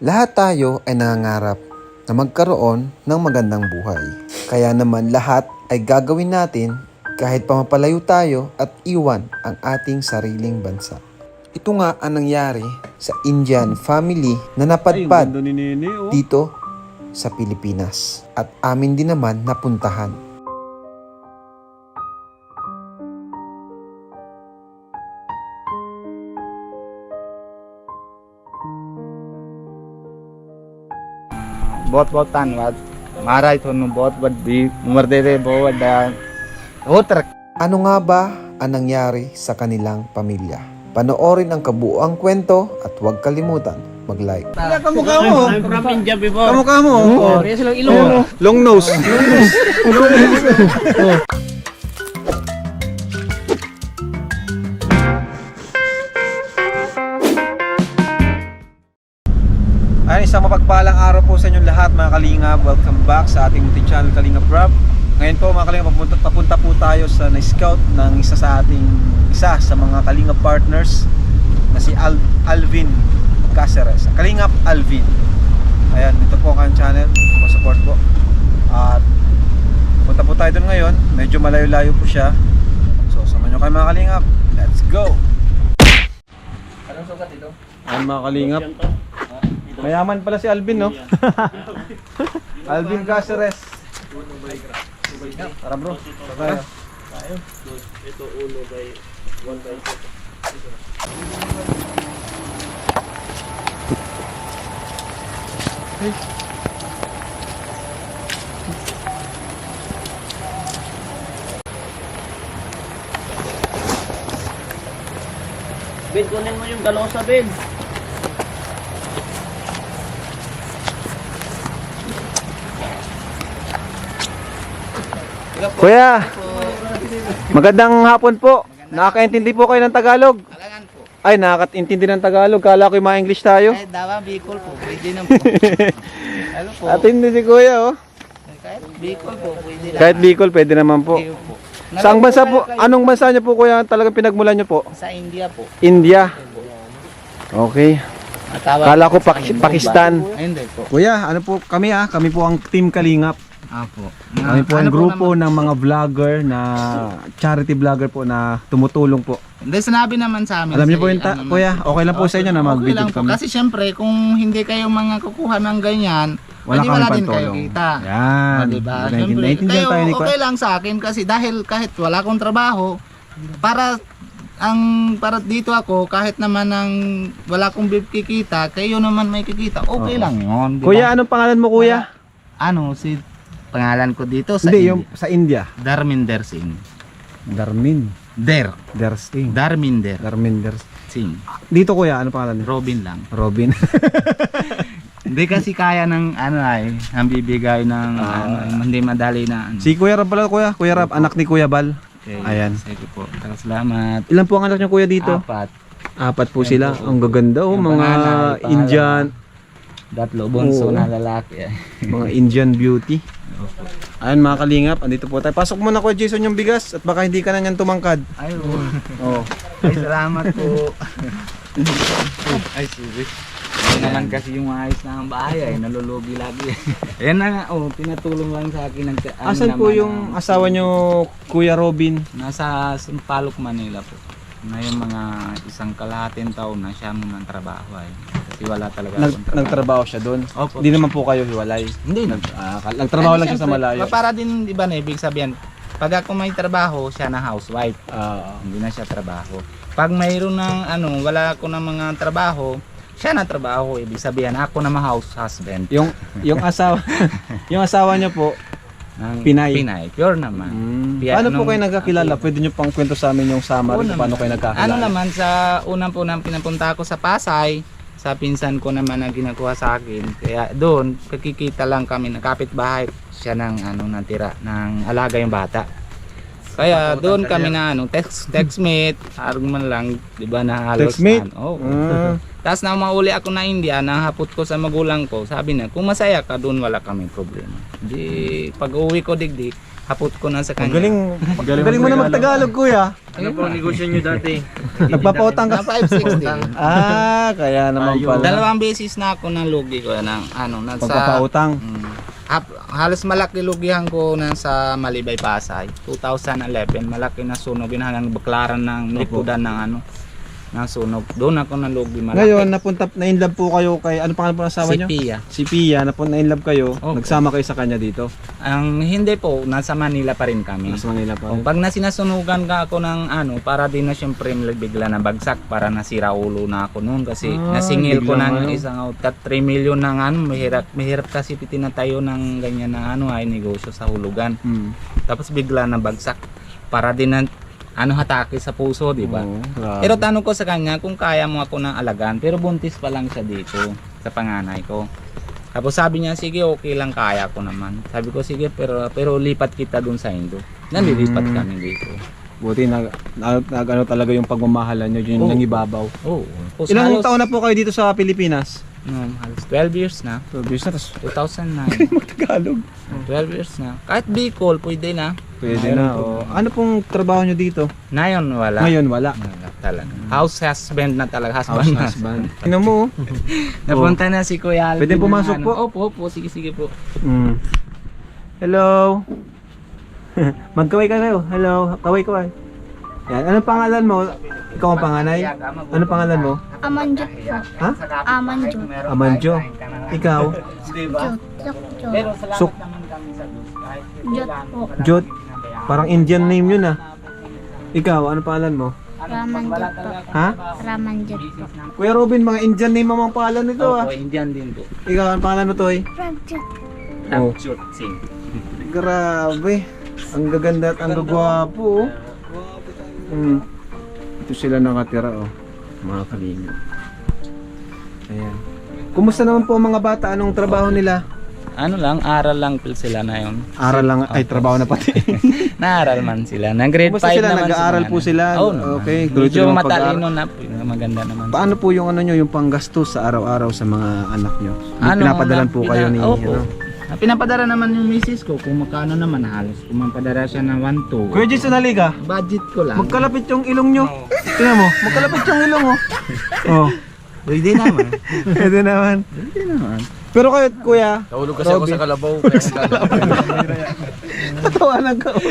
Lahat tayo ay nangangarap na magkaroon ng magandang buhay. Kaya naman lahat ay gagawin natin kahit pa mapalayo tayo at iwan ang ating sariling bansa. Ito nga ang nangyari sa Indian family na napadpad dito sa Pilipinas at amin din naman napuntahan. बहुत बहुत धन्यवाद महाराज थोनों बहुत बड़ी उम्र दे रहे बहुत तरक्की। Ano nga ba ang nangyari sa kanilang pamilya? Panoorin ang kabuuang kwento at huwag kalimutan mag-like. Kamukha mo. From India before. Kamukha mo. Oh, yes lang ilong. Long nose. Ay, isang mapagpalang araw po sa inyong lahat mga Kalingap. Welcome back sa ating munting channel Kalingap Rob. Ngayon po mga Kalingap, papunta po tayo sa na-scout ng isa sa mga Kalingap partners na si Alvin Caceres. Kalingap Alvin. Ayan, dito po ang channel. Support po. At punta po tayo doon ngayon. Medyo malayo-layo po siya. So, samahan nyo kayo mga Kalingap. Let's go! Anong sukat ito? Ayan mga Kalingap. Mayaman pala si Alvin, no? Alvin Caceres. Tara bro. Tara. Ito ulo by 1 by 2. Ben, kunin mo yung galosa, Ben. Kuya, magandang hapon po. Nakakaintindi po kayo ng Tagalog? Kalangan po. Ay, nakakaintindi ng Tagalog. Kala ko yung mga English tayo. Kahit dawa Bicol po, pwede na po. Ano po? Atindi si Kuya, oh. Kahit Bicol po, pwede na. Kahit Bicol, pwede naman po. Kayo po. Saang bansa po? Anong bansa niyo po, Kuya, talagang pinagmulan niyo po? Sa India po. India. Okay. Matawag Kala ko po sa akin, Pakistan. Bomba. Ay, hindi po. Kuya, ano po kami Kami po ang Team Kalingap. Apo. Kami po ang grupo ng mga vlogger na charity vlogger po na tumutulong po. Hindi, sinabi naman sa amin. Alam niyo po si- yun, Kuya, okay lang po sa inyo na Okay mag-video lang po. kami. Kasi syempre, kung hindi kayo mga kukuha ng ganyan, Wala hindi kami wala din kayo pantulong. kita. Yan. O, diba? Naiintindihan Syempre, kayo tayo ni Kuya. okay lang sa akin kasi dahil kahit wala akong trabaho, para dito ako, kahit naman ang wala akong kikita, kayo naman may kikita, okay Oo. lang yun. Diba? Kuya, anong pangalan mo, Kuya? Ano, si pangalan ko dito sa Hindi, India. yung sa India. Darminder Singh. Darmin. Dersing. Darminder Darmin Ders. Singh. Dito, Kuya, ano pangalan niyo? Robin lang. Robin. Hindi kasi kaya ng ang bibigay ng hindi madali na ano. Si Kuya Rab pala, Kuya. Kuya Rab, anak ni Kuya Bal. Okay, Ayan. Sige po. Salamat. Ilan po ang anak niyo, Kuya, dito? Apat. Apat po sila. Ang gaganda, oh. Yung Mga panganay, pangalawa. Indian. Tatlo bunso Oo. na lalaki. Mga Indian beauty. Ayun mga Kalingap, andito po tayo. Pasok muna, Kuya Jason, yung bigas at baka hindi ka na niyan tumangkad. Ay, Oh. ay salamat po. Ay, sige. Ay naman kasi yung ayos na ang bahay ay nalulugi lagi. Ayan na nga, pinatulong lang sa akin ng Asan po yung asawa niyo, Kuya Robin? nasa Sampaloc, Manila po. Na yung mga isang kalahating taon na siya naman trabaho ay. Kasi wala talaga akong trabaho. Nagtrabaho siya doon. Opo. Hindi naman po kayo hiwalay. Hindi na. Nagtrabaho lang siya sa malayo. Para din, di ba na, ibig sabihin, pag ako may trabaho, siya na housewife. Ah, Hindi na siya trabaho. Pag mayroon ng wala ako ng mga trabaho, siya na trabaho, ibig sabihin ako na house husband. yung asawa yung asawa niyo po, Ng Pinay. Pinay, pure naman. Kaya paano po nung- kayo nagkakilala? Pwede niyo pang kwento sa amin yung summary Oo kung paano naman. kayo nagkakilala? Ano naman sa unang pinapunta ako sa Pasay, sa pinsan ko naman na ginakuha sa akin. Kaya doon kakikita lang kami ng kapitbahay, siya ng natira ng alaga yung bata. Kaya doon kami na textmate, man lang, 'di ba na halos Textmate? Oo. Ah. Tapos na mauli ako na India, nahapot ko sa magulang ko, sabi na, kung masaya ka doon wala kaming problema. Di pag uwi ko digdig, hapot ko na sa Ang kanya. galing mo na mag-Tagalog, kuya. Ano po ang negosyo nyo dati? Nagpapautang Na ka. 560. Kaya naman Ayun. pala. Dalawang beses na ako ng lugi ko ng ano nasa Pagpapautang. halos malaki lugihan ko na sa Malibay Pasay 2011 malaki na sunog hanggang baklaran ng likudan ng ano ng sunog doon ako nalugi malaki. Ngayon, na-inlove po kayo kay, ano pangalan po ng asawa si nyo? Pia. Si Pia, na-inlove kayo, Opo. nagsama kayo sa kanya dito. Ang hindi po nasa Manila pa rin kami. Nasa Manila pa. O, pag nasinasunugan ka ako ng ano para din na syempre bigla na bagsak para nasira ulo na ako noon kasi nasingil ko biglang ng isang outcut 3 million ng ano mahirap kasi tinatayo ng ganyan na ano ay negosyo sa hulugan. Tapos bigla na bagsak para din na ano hatake sa puso, di ba? Pero tanong ko sa kanya kung kaya mo ako ng alagaan, pero buntis pa lang siya dito sa panganay ko. Tapos sabi niya, sige, okay lang, kaya ko naman. Sabi ko, sige, pero lipat kita dun sa Indo. Nalilipat kami dito. Buti ano talaga yung pagmamahalan nyo, yung nangibabaw. Oh, Ilang taon na po kayo dito sa Pilipinas? Halos 12 years na. 12 years na, tapos 2009. Tagalog. 12 years na. Kahit Bicol, pwede na. Pwede na. Ano pong trabaho nyo dito? Ngayon, wala. Ngayon, wala. Wala talaga. House husband na talaga. Husband. Tingnan mo. Napunta na si Kuya Alvin. Pwede pumasok ng po? Opo, sige po. Hello. Magkaway ka kayo. Hello. Kaway. Yan. Anong pangalan mo? Ikaw ang panganay? Anong pangalan mo? Amanjo po. Ha? Amanjo. Amanjo. Ikaw? Jot. Pero salamat Suk. naman kami sa Diyos. Kahit Jot po. Jot. Parang Indian name yun ah. Ikaw, anong pangalan mo? Ramanjot po. Ha? Ramanjot po. Kuya Robin, mga Indian name ang mga pangalan nito ah. Opo, Indian din po. Ikaw, anong pangalan mo, Toy? Ramanjot. Oh. Short sing. Grabe. Ang gaganda at ang gagwapo oh. Ito sila nakatira oh. Mga kalinga. Ayan. Kumusta naman po ang mga bata? Anong trabaho nila? Ano lang, aral lang po sila na yun. Aral lang, ay trabaho na pati. Naaral man sila. Nang grade 5 Kumusta sila? naman Nag-aaral po sila? Oo naman. Okay, Medyo tuloy-tuloy ang matalino na po. Maganda naman. Paano po yung ano nyo, yung panggastos sa araw-araw sa mga anak nyo? Ano, Pinapadalan po kayo ni Opo. ano? Pinapadara naman yung misis ko kung magkano naman halos. Kung mapadara siya ng 1-2. Kuya Jason, halika. Budget ko lang. Magkalapit yung ilong nyo. Tingnan mo, magkalapit yung ilong oh. Oh. Pwede naman. Pwede naman. Pwede naman. Pero kayo, kuya, Nahulog kasi ako sa kalabaw. tatawanan ka. Oh.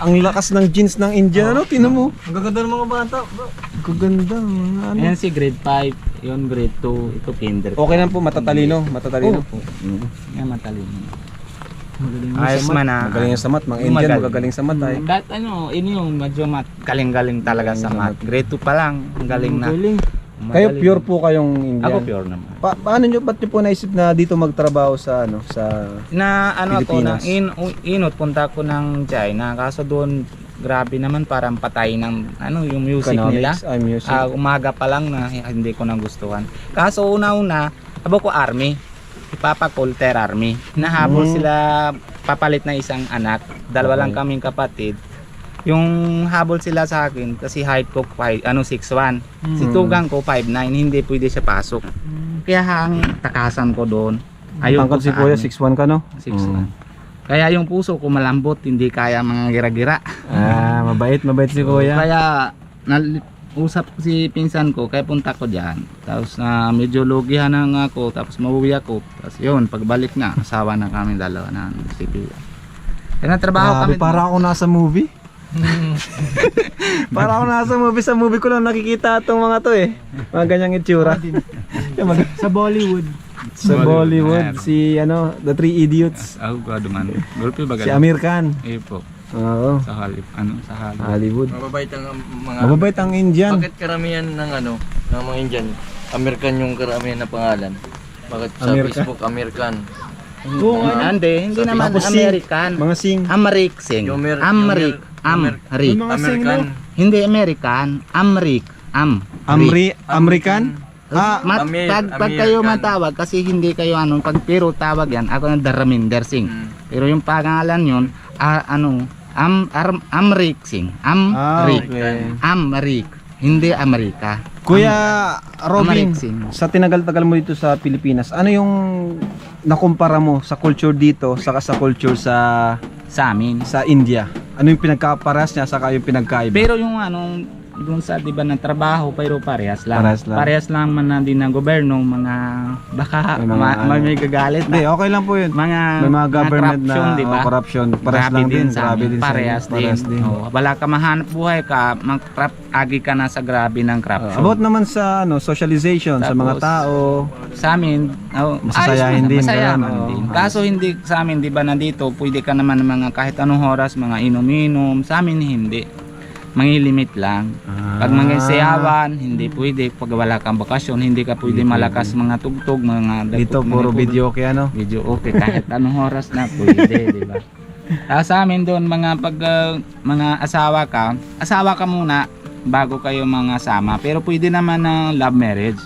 Ang lakas ng jeans ng Indian, ano? Tinan mo. Ang gaganda ng mga bata. Ang gaganda, mga ano. Ayan si grade 5. Yun grade 2. Ito kinder. Okay lang po, matatalino. Matatalino. Opo. Yan matalino. Magaling Ayos sa mat. man ah. Magaling sa mat. Mga Indian, Magaling. magagaling sa mat ay. Kahit ano, ini yung medyo galing-galing talaga sa math. Grade 2 pa lang, ang galing na. Magaling. Kayo Magaling. pure po kayong Indian. Ako pure naman. Paano nyo, ba't nyo po naisip na dito magtrabaho sa ano, sa Na ano ako na Pilipinas. inot punta ko ng China kaso doon grabe naman parang patay ng ano yung music nila. Music. Umaga pa lang na hindi ko nagustuhan. Kaso una-una, abo ko army. Ipapakulter army. Nahabol sila papalit na isang anak. Dalawa lang kaming kapatid. Yung habol sila sa akin kasi height ko 6'1". Si tugang ko 5'9", hindi pwede siya pasok. Kaya ang takasan ko doon. Ayun Tangkad si Kuya, 6'1 ka no? 6'1". Kaya yung puso ko malambot, hindi kaya mga gira-gira. Mabait si Kuya. Kaya usap si pinsan ko, kaya punta ko diyan. Tapos na medyo lugihan na nga ako, tapos mauwi ako. Tapos yun, pagbalik na, asawa na kami dalawa na si Kuya. Kaya trabaho kami. Para ako nasa movie. Para ako nasa movie. Sa movie ko lang nakikita itong mga to eh. Mga ganyang itsura. Sa Bollywood. Sa Bollywood, si ano, The Three Idiots. God man. Gulpi ba Si Amir Khan. po. Oo. Sa Hollywood. Hollywood. Mababait ang mga... Mababait ang Indian. Bakit karamihan ng ano, ng mga Indian, American yung karamihan na pangalan? Bakit sa American? Facebook, American? Hindi naman Tapos Sing. American. Mga sing. Americ sing. Yomer- Americ. Yomer- Americ. Mga sing, American? Hindi American. Americ. American? Pag kayo matawag kasi hindi kayo ano, pag pero tawag yan, ako na Daraminder Singh. Pero yung pangalan yun, Americ Singh. Americ. Okay. Americ. Hindi Amerika. Kuya Robin, Americ Sing. sa tinagal-tagal mo dito sa Pilipinas, ano yung nakumpara mo sa culture dito saka sa culture sa Sa amin. India? Ano yung pinagkaparas niya saka yung pinagkaiba? Pero yung dun sa 'di ba na trabaho pero parehas lang. Parehas lang. Man na din ng gobyerno mga baka May mga may gagalit Hindi, na. okay lang po yun. Mga May mga government corruption, na di ba? corruption. Parehas Grabe lang din. sa Grabe amin. din sa Parehas inyo. Parehas din. Oh, wala ka mahanap buhay ka, agi ka na sa grabe ng corruption. About naman sa socialization sa mga Tapos, tao. Sa amin, Masasayahin din, masaya ganun, man oo. din. Kaso hindi sa amin, 'di ba, nandito pwede ka naman ng mga kahit anong oras, mga inom-inom. Sa amin hindi. Mangilimit lang. Pag mga sayawan, hindi pwede. Pag wala kang bakasyon, hindi ka pwede malakas mga tugtog, mga Dito mga puro puro- video kaya ano. Video okay kahit anong oras na pwede, di ba? Sa amin doon mga asawa ka muna bago kayo mga sama. Pero pwede naman na love marriage.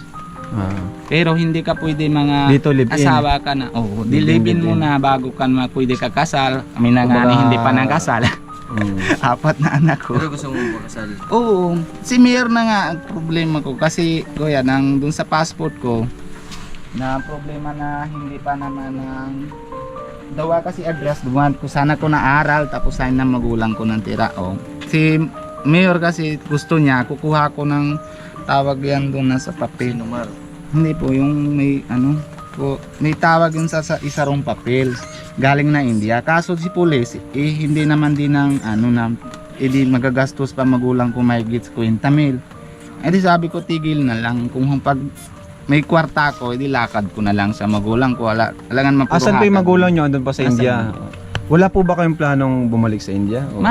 Pero hindi ka pwede mga Dito live-in. asawa ka na. Oh, Live-in, live-in muna bago ka pwede ka kasal. Kami na nga Kumbaga- hindi pa nang kasal. Apat na anak ko. Pero gusto mo magkasal? Oo, si Mayor na nga ang problema ko kasi kuya nang dun sa passport ko na problema na hindi pa naman ng dawa kasi address dumaan ko sana ko naaral tapos sign ng magulang ko ng tira si Mayor kasi gusto niya kukuha ko ng tawag yan doon na sa papel. Sinumar. Hindi po yung may tawag yun sa isa rong papel galing na India. Kaso si police hindi naman din ng hindi magagastos pa magulang ko mahigit 50,000. Di sabi ko tigil na lang kung pag may kwarta ko edi lakad ko na lang sa magulang ko. Alangan mapuruhatan. Asan po yung magulang nyo? Andun pa sa Nasa India? Wala po ba kayong planong bumalik sa India? O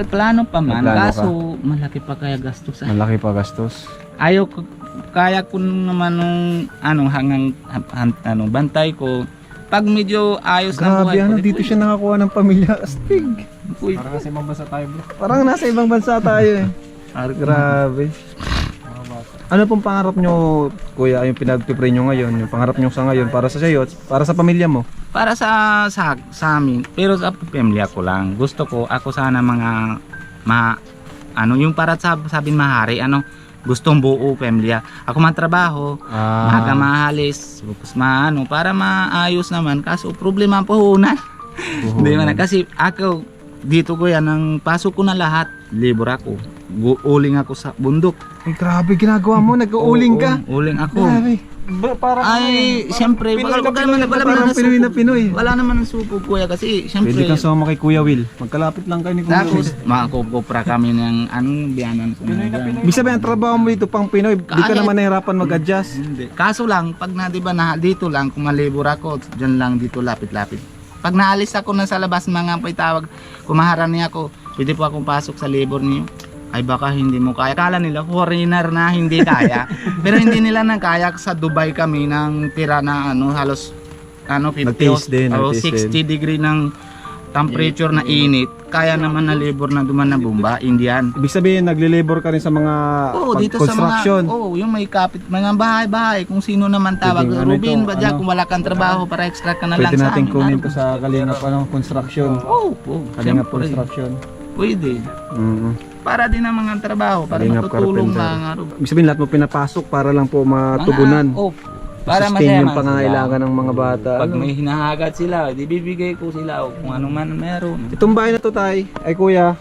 Plano pa man. May plano Kaso malaki pa kaya gastos. malaki pa gastos? Ayaw ko, kaya ko naman nung hanggang bantay ko. Pag medyo ayos na Grabe, buhay ko, dito siya nakakuha ng pamilya. Astig. Uy, Parang nasa ibang bansa tayo eh. Grabe. Ano pong pangarap nyo, kuya, yung pinagpipray nyo ngayon, yung pangarap nyo sa ngayon, para sa sayo, para sa pamilya mo? para sa amin, pero sa pamilya ko lang. Gusto ko ako sana mga yung para sabihin mahari, gustong buo pamilya. Ako man trabaho, maaga mahalis, bukas para maayos naman. Kaso problema po hunan. Hindi man kasi ako dito ko yan ang pasok ko na lahat, libur ako. Uling ako sa bundok. Ay, grabe ginagawa mo, nag-uuling ka. Oo, uling ako. Grabe. Parang Ay, siyempre, Pinoy na wala Pinoy, naman parang ang Pinoy na suko. Pinoy. Wala naman ang suko kuya kasi siyempre. Pwede kang sumama kay Kuya Will. Magkalapit lang kayo ni Kuya Tapos Will. makakupra kami ng biyanan ko. Ibig sabihin, ang trabaho mo dito pang Pinoy, di ka Kahit- naman nahirapan mag-adjust. Hindi. Kaso lang, pag di ba dito lang, kung malibur ako, dyan lang dito lapit-lapit. Pag naalis ako na sa labas, mga paitawag, kumaharan niya ako, pwede po akong pasok sa labor niyo. Ay baka hindi mo kaya. Kala nila foreigner na hindi kaya. Pero hindi nila nang kaya. Sa Dubai kami ng tira na halos 50 Nag-taste din, o nag-taste 60 degree ng temperature na init. Kaya naman na labor na duman na bomba, Indian. Ibig sabihin, nagle-labor ka rin sa mga Dito sa construction. mga yung may kapit, mga bahay-bahay, kung sino naman tawag. Pwedeng Rubin, ito, badya, kung wala kang trabaho para extra ka na lang Pwede sa natin amin. kunin to sa Kalingap construction. Kalingap Siyempre. construction. Pwede. Para din ang mga trabaho, para Kalingap matutulong carpenter. mga Ibig sabihin, lahat mo pinapasok para lang po matugunan. para Sustain masaya yung man pangangailangan ng mga bata. sila. Pag may hinahagat sila, di bibigay ko sila o kung ano man meron. Itong bahay na to, tay, ay kuya,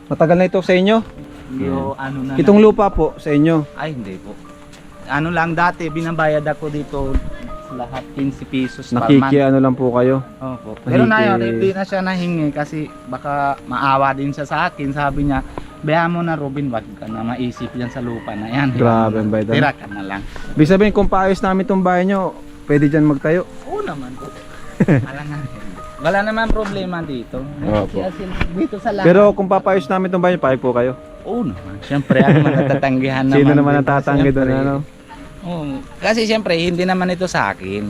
matagal na ito sa inyo? Na Itong lupa po sa inyo. ay hindi po. Ano lang dati, binabayad ako dito lahat 15 pesos per month. Nakikiano lang po kayo. Opo. Pero na yun, Nahiki- hindi na siya nahingi kasi baka maawa din siya sa akin. Sabi niya, bayaan mo na Robin, wag ka na maisip yan sa lupa na yan. Grabe ang bayad. Tira ka na lang. Ibig sabihin, kung paayos namin itong bahay nyo, pwede dyan magtayo. Oo naman po. Wala naman problema dito. Opo. Kasi dito sa lahat. Pero kung papayos namin itong bahay nyo, payag po kayo. Oo naman. Siyempre, ako matatanggihan naman. Sino naman ang dito, tatanggi doon? siyempre. Ano? Oo. Kasi siyempre, hindi naman ito sa akin.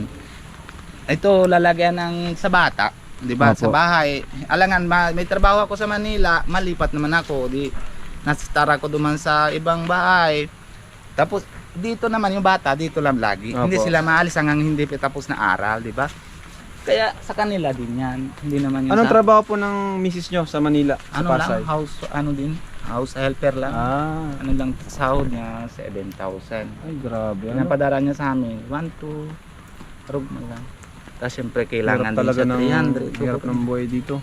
Ito lalagyan ng sa bata. Di ba? Opo. Sa bahay. Alangan, may trabaho ako sa Manila. Malipat naman ako. Nastara ko duman sa ibang bahay. Tapos, dito naman yung bata, dito lang lagi. Opo. Hindi sila maalis hanggang hindi pa tapos na aral, di ba? Kaya sa kanila din yan. Hindi naman yung Anong sa... trabaho po ng misis nyo sa Manila? Sa Ano Pasay? lang, house helper lang. Ano lang, sahod niya, 7,000. Ay, grabe. Ano? Pinapadara niya sa amin, 1, 2, rug na lang. Tapos syempre Hirap kailangan din talaga sa ng 300. hirap ng buhay dito.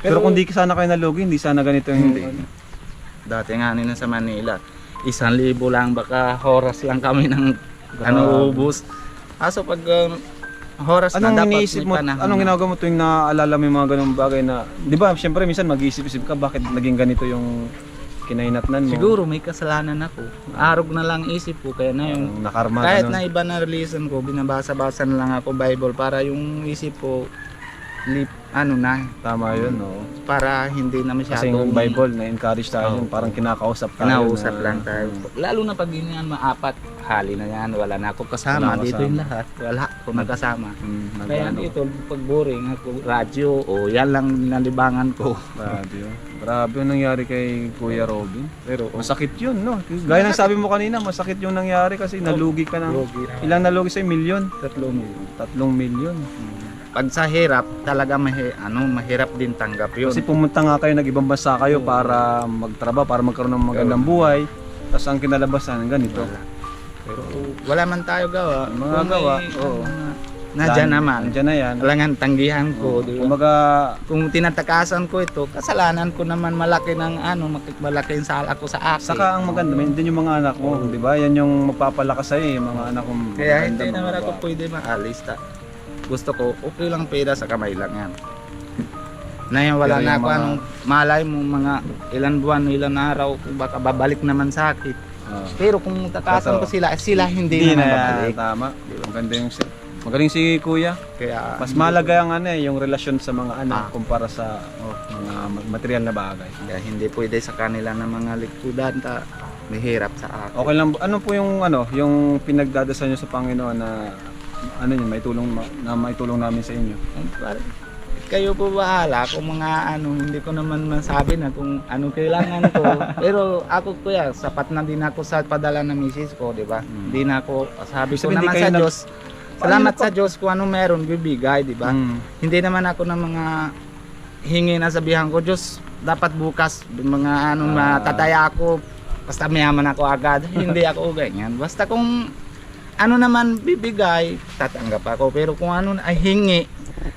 Pero kung di sana kayo nalugi, hindi sana ganito yung Hindi. Dati nga nila sa Manila, 1,000 lang baka oras lang kami ng ubus. Kaso pag oras na Anong dapat iniisip mo, may panahon anong na. ginagawa mo tuwing naaalala mo yung mga ganung bagay na, di ba, syempre minsan mag-iisip-isip ka bakit naging ganito yung kinahinatnan mo. Siguro may kasalanan ako. Arog na lang isip ko kaya na yun. Parang nakarma Kahit ganun. na iba na releasean ko, binabasa-basa na lang ako Bible para yung isip ko Tama yun, no? para hindi na Kasi masyadong yung Bible, na-encourage tayo yun, parang kinakausap tayo. kinausap na- lang tayo. Lalo na pag yun yan maapat, hali na yan, wala na ako kasama. Wala Dito kasama. yung lahat, wala ako nakasama. Kaya nag-ano. dito, pag boring ako, radyo, o yan lang nalibangan ko. Grabe yun. Grabe yung nangyari kay Kuya Robin. Pero masakit yun, no? Gaya ng sabi mo kanina, masakit yung nangyari kasi nalugi ka ng... Ilang nalugi sa'yo? Milyon? 3 million. 3 milyon. Pag sa hirap, talaga mahirap din tanggap yun. Kasi pumunta nga kayo, nag-ibang bansa kayo para magtrabaho, para magkaroon ng magandang buhay. Tapos ang kinalabasan, ganito. Pero wala man tayo gawa. Mga Kung may, gawa, oo. Nadyan naman. Nandiyan na yan. Alangan tanggihan ko. Di ba? Kumbaga, Kung tinatakasan ko ito, kasalanan ko naman malaki ng malaki yung sala ko sa akin. saka ang maganda, may din yung mga anak mo, di ba? Yan yung magpapalakas sa'yo, yung mga anak mo. Kaya hindi naman ako pwede maalis. Gusto ko, okay lang pera sa kamay lang yan. Na yan, wala Pero na yung ako, mga- malay mo mga ilan buwan, ilan araw, baka babalik naman sa akin. Pero kung takasan ko sila hindi Hindi naman na babalik. yan, tama. Maganda yung magaling si Kuya. Kaya, Mas malaga ang yung relasyon sa mga anak kumpara sa mga material na bagay. kaya hindi pwede sa kanila ng mga likudan mahirap sa akin. Okay lang, ano po yung pinagdadasal niyo sa Panginoon na maitulong namin sa inyo? Kayo po bahala kung mga hindi ko naman masabi na kung ano kailangan ko. Pero ako kuya, sapat na din ako sa padala ng misis ko, di ba? Hindi na ako, sabi ko Sabi, hindi naman kayo sa nag- Diyos, salamat sa Diyos kung ano meron, bibigay, di ba? Hindi naman ako ng mga hingi na sabihan ko, Diyos, dapat bukas, mga matataya ako, basta mayaman ako agad. Hindi ako ganyan. Basta kung ano naman bibigay, tatanggap ako. Pero kung ano ay hingi,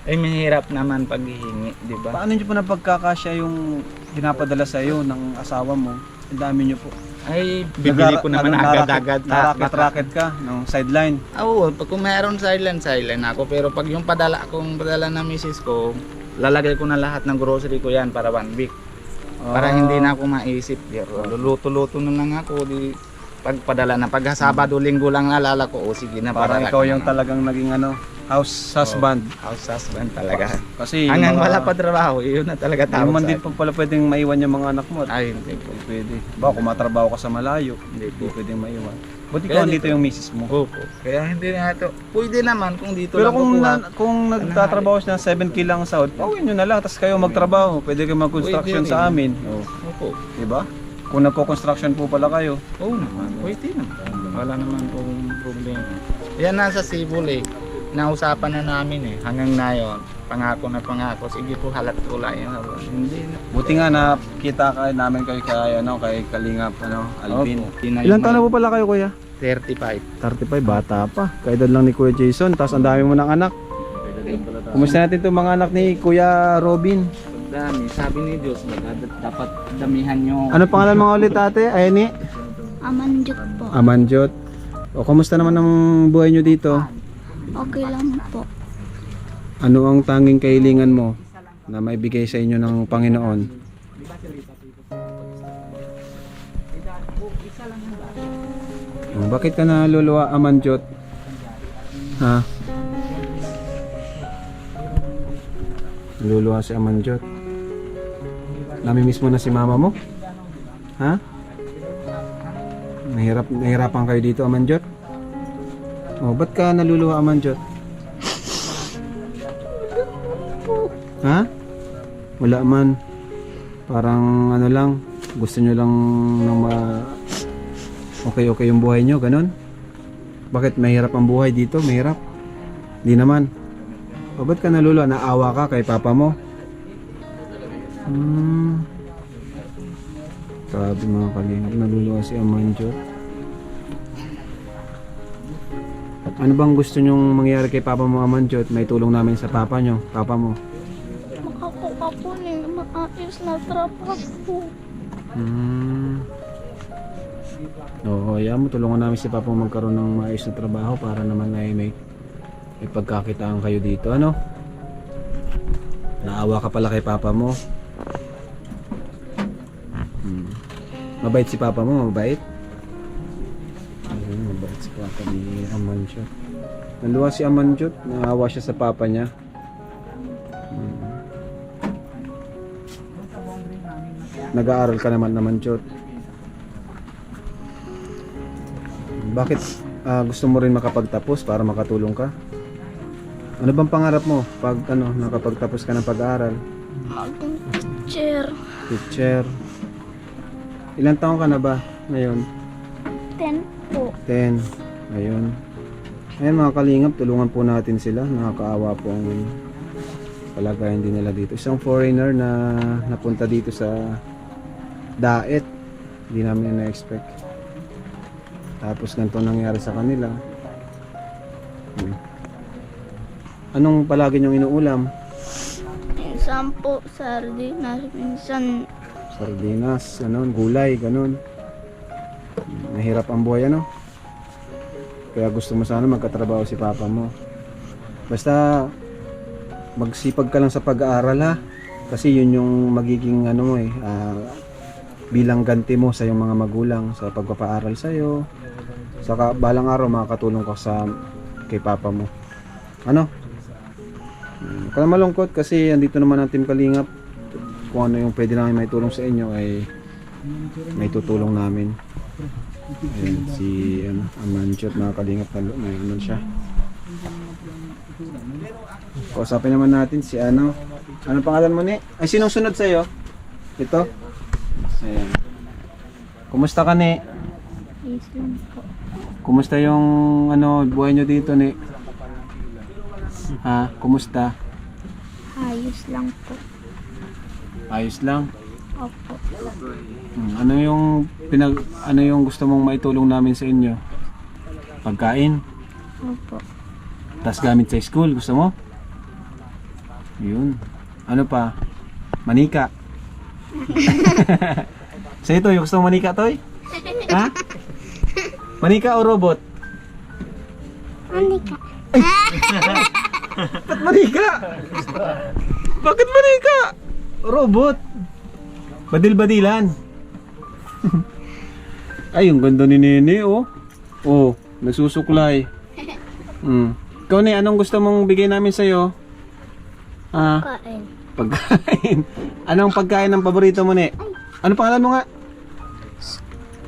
ay mahirap naman paghihingi, di ba? Paano niyo po napagkakasya yung pinapadala sa iyo ng asawa mo? Ang dami niyo po. Ay, bibili ko naman agad-agad. Naraket ka ng sideline. Oo, pag kung meron silent ako. Pero pag yung padala ng misis ko, lalagay ko na lahat ng grocery ko yan para 1 week. Para hindi na ako maisip. Luluto-luto na lang ako. Pagpadala na. Pag Sabado, Linggo lang nalala ko, o sige na. Parang padala ikaw ko yung na. talagang naging house husband. House husband talaga. Kasi Hanggang mga- wala pa trabaho, yun na talaga Hindi tawag man sa din pa pala pwedeng maiwan yung mga anak mo. Ay, hindi po. Pwede. Ba, kung matrabaho ka sa malayo, Hindi hindi po. pwedeng maiwan. Buti Kaya ko dito yung misis mo. Opo. Kaya hindi na ito. Pwede naman kung dito Pero lang kukuha. kung nagtatrabaho siya ng 7K lang sa sahod, pauwiin nyo na lang, tapos kayo magtrabaho. Pwede kayo mag-construction Pwede sa rin. amin. Opo. Diba? Kung nagko-construction po pala kayo. Oo naman. Pwede naman. Wala naman pong problema. Yan nasa Cebu Lake. Nausapan na namin hanggang na yun. Pangako na pangako. Sige po, halat ko lang yan. Hindi na. Buti nga nakita namin kayo kay Kalingap Alvin. Opo. Ilan taon na po pala kayo, kuya? 35. 35, bata pa. Kaedad lang ni Kuya Jason, tapos ang dami mo ng anak. Kumusta natin itong mga anak ni Kuya Robin? Dami. Sabi ni Diyos, dapat damihan nyo. Ano pangalan mga ulit, ate? Ayani? Amanjot po. Amanjot. O, kumusta naman ang buhay nyo dito? Okay lang po. Ano ang tanging kahilingan mo na maibigay sa inyo ng Panginoon? Bakit ka naluluwa, Amanjot? Ha? Naluluwa si Amanjot. Namimiss mo na si mama mo? Ha? Nahirapan kayo dito, Amanjot? Oh, ba't ka naluluwa, Amanjot? Ha? Wala man. Parang ano lang, gusto nyo lang ng okay yung buhay nyo, ganun? Bakit mahirap ang buhay dito? Mahirap? Di naman. O ba't ka naluluwa? Naawa ka kay papa mo? Grabe mga kalingap, naluluwa si Amanjot. Ano bang gusto nyong mangyari kay Papa mo, Amanjot? May tulong namin sa Papa mo. Makakuha po ng maayos na trabaho. Oo, mo tulungan namin si Papa mo magkaroon ng maayos na trabaho para naman ay may pagkakitaan kayo dito, ano? Naawa ka pala kay Papa mo. Mabait si Papa mo, mabait? Ayun, mabait si Papa ni Amanjot. Naluwa si Amanjot, naawa siya sa Papa niya. Nag-aaral ka naman, Amanjot. Bakit gusto mo rin makapagtapos para makatulong ka? Ano bang pangarap mo pag nakapagtapos ka ng pag-aaral? Maging teacher. Teacher. Ilang taon ka na ba ngayon? 10 po. 10. Ayun. Ayun mga kalingap, tulungan po natin sila. Nakakaawa po ang kalagayan din nila dito. Isang foreigner na napunta dito sa Daet. Hindi namin na-expect. Tapos ganito nangyari sa kanila. Anong palagi niyong inuulam? Minsan po sardinas, minsan Sardinas, gulay, ganun. Mahirap ang buhay, ano? Kaya gusto mo sana magkatrabaho si Papa mo. Basta magsipag ka lang sa pag-aaral, ha? Kasi yun yung magiging bilang ganti mo sa iyong mga magulang sa pagpapaaral sa iyo. Saka balang araw makakatulong ka kay Papa mo. Ano? Huwag ka na malungkot kasi andito naman ang Team Kalingap. Kung ano yung pwede namin may tulong sa inyo ay may tutulong namin. Ayan, si Amanjot, mga Kalingap, may siya. Kausapin naman natin si ano pangalan mo ni? Ay, sinong sunod sa'yo? Ito? Ayan. Kumusta ka ni? Islam po. Kumusta yung buhay nyo dito ni? Ha? Kumusta? Ayos lang po. Ayos lang. Opo. Ano yung gusto mong maitulong namin sa inyo? Pagkain? Opo. Tas gamit sa school, gusto mo? Yun. Ano pa? Manika. Sa ito, yung gusto mong manika, Toy? Ha? Manika o robot? Manika. Ba't manika? Bakit manika? Robot. Badil-badilan. Ay, yung ganda ni Nene, oh. Oh, nagsusuklay. Ikaw, Ne, anong gusto mong bigay namin sa'yo? Kain. Pagkain. Anong pagkain ng paborito mo, Ne? Ano pangalan mo nga?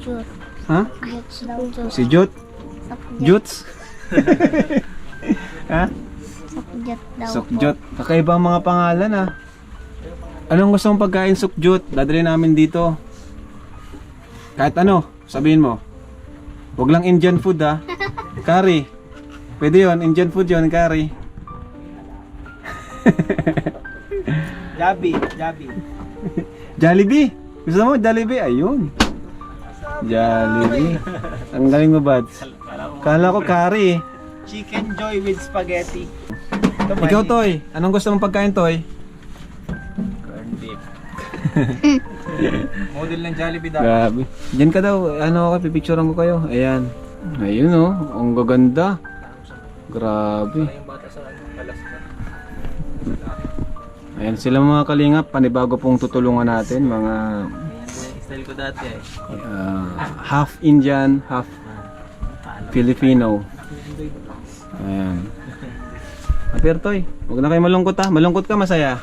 Jut. Ha? Jut. Si Jut? Juts? Ha? Sakjat daw po. Sukjot. Kakaiba ang mga pangalan, ah. Anong gusto mong pagkain, Sukjot? Dadalhin namin dito. Kahit ano, sabihin mo. Huwag lang Indian food, ah. Curry. Pwede yun, Indian food yun, curry. Jabi. Jollibee. Gusto mo Jollibee? Ayun. Jollibee. Ang galing mo, Bads. Kala ko curry. Chicken joy with spaghetti. Ikaw, Toy. Anong gusto mong pagkain, Toy? Corn beef. Model ng Jollibee daw. Grabe. Diyan ka daw. Pipicturean ko kayo. Ayan. Ayun, oh. Ang gaganda. Grabe. Ayan sila, mga Kalingap. Panibago pong tutulungan natin. Mga Style ko dati half Indian, half Filipino. Ayan. Apertoy, huwag na kayo malungkot, ha. Malungkot ka, masaya?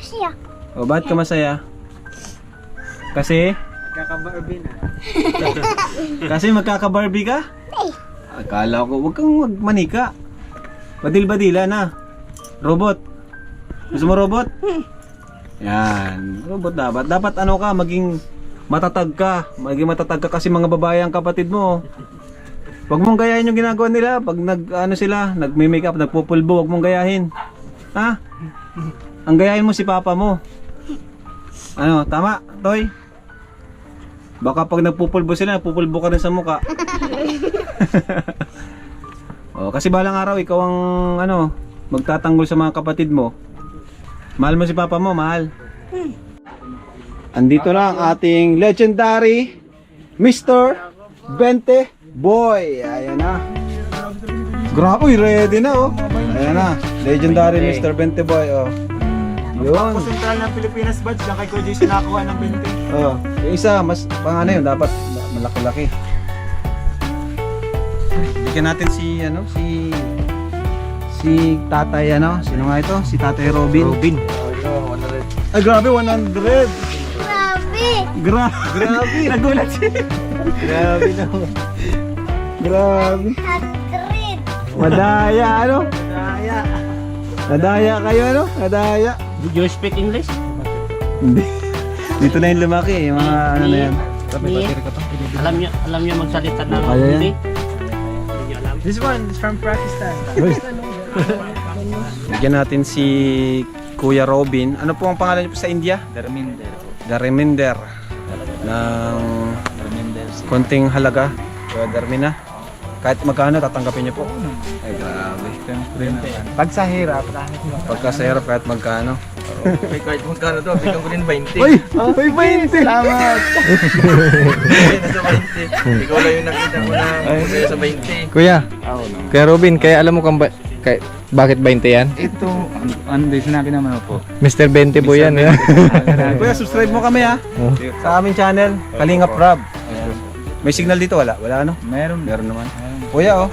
Siya. O, ba't ka masaya? Kasi? Kaka-Barbie na. Kasi magkaka-Barbie ka? Akala ko, huwag kang magmanika. Badil-badila na. Robot. Gusto mo robot? Yan. Robot dapat. Dapat maging matatag ka. Maging matatag ka kasi mga babae ang kapatid mo. Huwag mong gayahin yung ginagawa nila. Pag nagme-makeup, nagpupulbo, huwag mong gayahin. Ha? Ang gayahin mo si Papa mo. Ano, tama, Toy? Baka pag nagpupulbo sila, nagpupulbo ka rin sa muka. Oh, kasi balang araw ikaw ang ano, magtatanggol sa mga kapatid mo. Mahal mo si papa mo, mahal. Andito na ang ating legendary Mr. Bente Boy. Ayan na. Grabe, uy, ready na oh. Ayan na, legendary Mr. Bente Boy oh. Yun. Sentral ng Pilipinas badge lang kay Kuya Jason nakakuha ng 20. Oh, yung isa mas pang ano yun, dapat malaki-laki. Bigyan natin si ano, si Tatay ano, sino nga ito? Si Tatay Robin. Ay grabe 100. Grabe! Grabe. Nagulat siya. Grabe na. Grabe. 100! Madaya ano? Kaya. Nadaya kayo ano? Nadaya. Did you speak English? Hindi. Dito na yung lumaki, yung mga ano na yan. Alam niyo magsalita ng Kaya yan. Hindi? Hindi niyo alam. This one is from Pakistan. Bigyan natin si Kuya Robin. Ano po ang pangalan niyo po sa India? Derminder po. Darminder. Ng Derminder. konting halaga. Kuya Darmina. Kahit magkano tatanggapin niyo po. Ay grabe. Pag sa hirap, Pagka sa hirap kahit magkano. May kahit magkano to, bigyan ko rin 20. Uy! Uy, 20! salamat. Nasa 20. Ikaw lang yung nakita ko na masaya sa 20. Kuya, Kuya Robin, kaya alam mo kung bakit 20 yan? Ito, ano din sinabi naman po. Mr. 20 po yan. eh. Kuya, subscribe mo kami ha. Sa aming channel, Kalingap Rob. May signal dito wala? Wala ano? Meron. Meron naman. Kuya oh.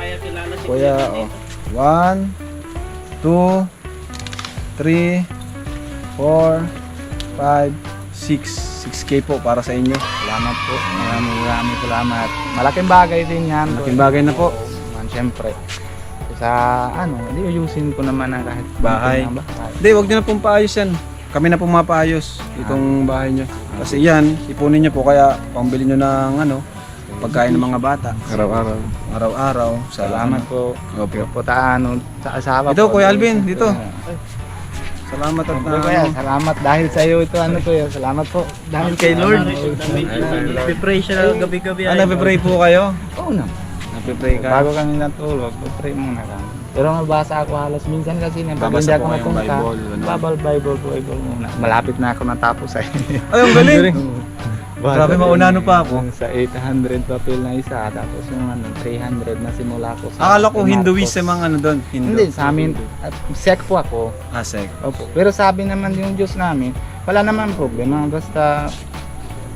Kuya oh. 1, 2, 3, 4, 5, 6. 6K po para sa inyo. Salamat po. Maraming salamat. Malaking bagay din yan. Malaking bagay na po. Siyempre. Sa ano, hindi uyusin ko naman ang kahit Bahay. Hindi, wag niyo na pong paayos yan. Kami na pong mapaayos itong bahay niyo. Kasi yan, ipunin niyo po kaya pambili niyo ng ano, pagkain ng mga bata. Araw-araw. Araw-araw. Salamat po. Opo. Po ano, sa asawa Ito, po. Kuya Alvin, dito. Salamat at Kuya, salamat dahil sa iyo ito ano Kuya. Salamat po. Dahil kay Lord. Nagpipray siya gabi-gabi. nagpe-pray po kayo? Oo na. Nagpe-pray ka? Bago kami natulog, pray muna kami. Pero mabasa ako halos minsan kasi pag Babasa hindi po ako kayong napunta, Bible, Bible muna. Malapit na ako natapos ay. Ay, ang galing! Grabe, maunano pa ako. Sa 800 papel na isa, tapos yung ano, 300 na simula ko sa Akala ko Marcos. Hinduism ang ano doon. Hindi, sa amin, sek po ako. Asek. Opo. Pero sabi naman yung Diyos namin, wala naman problema. Basta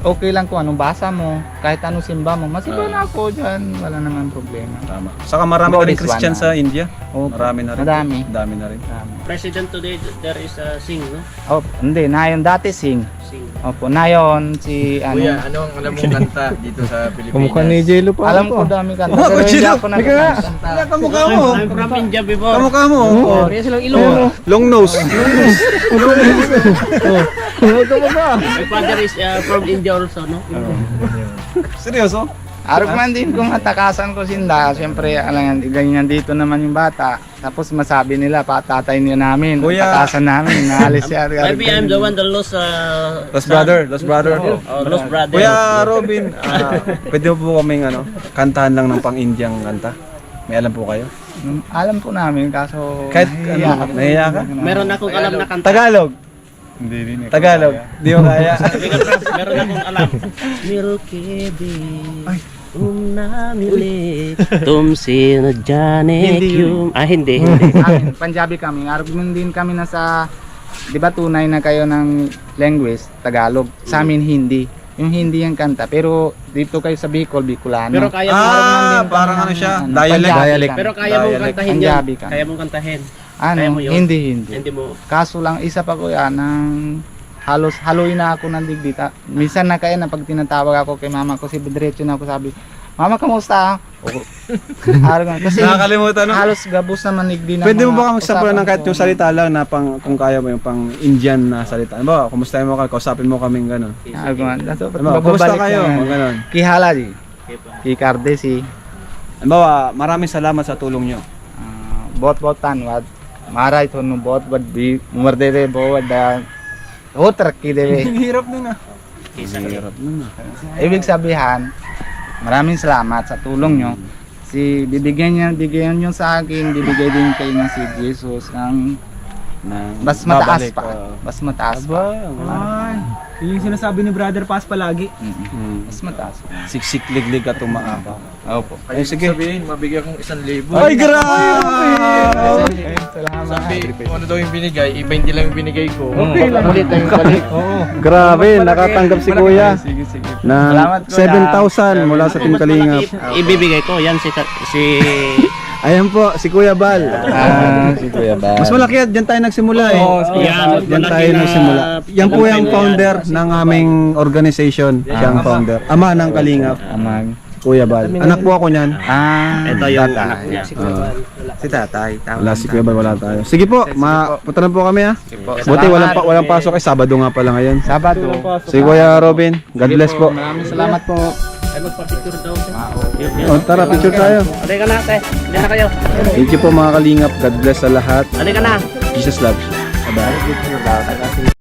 okay lang kung anong basa mo, kahit anong simba mo. Masimba na ako dyan, wala naman problema. Tama. Saka marami About na rin this Christian one, sa India. Opo. Marami na rin. Madami. Dami na rin. President today, there is a sing, no? Opo, hindi, nayon dati sing. Sing. Opo, nayon si ano. Kuya, ano ang alam mong kanta dito sa Pilipinas? Kumukha ni Jello pa. Alam ko dami kanta, Oh, pero hindi Chino, ako nakakanta. Wala, kamukha mo. I'm from India before. Kamukha mo. Oh, kaya silang ilong. Long nose. My father is from India also, no? Seryoso? Arog man din kung atakasan ko sinda, siyempre alam ganyan dito naman yung bata. Tapos masabi nila patatay niya namin, Kuya. atakasan namin, naalis siya. Maybe I'm the one that lost Lost brother. Lost brother. lost brother. Kuya Robin, pwede mo po kaming ano, kantahan lang ng pang-Indiang kanta? May alam po kayo? Alam po namin kaso Kahit ano, nahiya ka? Meron akong alam na kanta. Tagalog. Hindi rin. Tagalog. Di mo kaya. Meron akong alam. Milky Way. Umnamili. Tumsi na jane kyum. Ah, hindi. Amin, Punjabi kami. Arog man din kami nasa, di ba tunay na kayo ng language, Tagalog. Sa amin Hindi. Yung Hindi yung kanta. Pero dito kayo sa Bicol, Bicolano. Pero kaya mo Parang ano siya, Ano, dialect. Punjabi pero kami. kaya mo Dialect. kantahin yan. Punjabi ka. Kaya mo kantahin. Ano, kaya mo yun? Hindi. Hindi mo. Kaso lang isa pa ko yan ng halos haloy na ako ng digdita. Minsan na kaya na pag tinatawag ako kay mama ko, si diretso na ako sabi, "Mama, kamusta?" Kasi Nakakalimutan no? halos gabos naman digdi na. Pwede mo mga ba magsampulan ng kahit usapan yung ko. salita lang na pang, kung kaya mo yung pang Indian na salita. Ano ba, kumusta mo ka, kausapin mo kaming gano'n. Sabi ko, "Dato, Ano ba, kumusta kayo? Mga gano'n. Kihala di. Kikarde si Ano ba, maraming salamat sa tulong nyo. बहुत धन्यवाद महाराज ਤੁਹਾਨੂੰ ਬਹੁਤ ਵੱਡੀ ਉਮਰ ਦੇ ਬਹੁਤ ਵੱਡਾ ਉਹ ਤਰੱਕੀ ਦੇਵੇ Hirap nun ah. Hirap nun ah. ibig sabihin maraming salamat sa tulong nyo bigyan niyo sa akin, bibigay din kayo ng si Jesus ng mas mataas babalik, pa. Mas mataas pa. Ay, yun yung sinasabi ni Brother Paz palagi. Mas mataas pa. Siksik liglig at tumaaba. Opo. Ay, sige. Sabihin, mabigyan kong 1,000. Ay, grabe! Sabi, kung ano daw yung binigay, iba hindi lang yung binigay ko. Okay lang. Ulit lang yung balik. Grabe, nakatanggap si Kuya Sige, sige. ng Salamat, Kuya. 7,000 mula sa Team Kalingap. Ibibigay ko yan si Ayan po, si Kuya Bal. Si Kuya Ba. Mas malaki yan, dyan tayo nagsimula eh. yan. Diyan tayo nagsimula. Yan po yung founder ng aming organization. Siya ang founder. Ama ng Kalingap, Amag. Kuya Bal. Anak po ako niyan. ito yung anak niya. Si tatay. Tama. Wala si Kuya Bal, wala tayo. Sige po, punta na po kami ha. po. Buti walang pasok eh, Sabado nga pala ngayon. Sabado. Sige Kuya Robin, God bless po. Maraming salamat po. Ay, magpa-picture daw siya. O, tara, picture tayo. Halika na, te. Halika na kayo. Thank you po mga Kalingap. God bless sa lahat. Halika na. Jesus loves you. Bye-bye.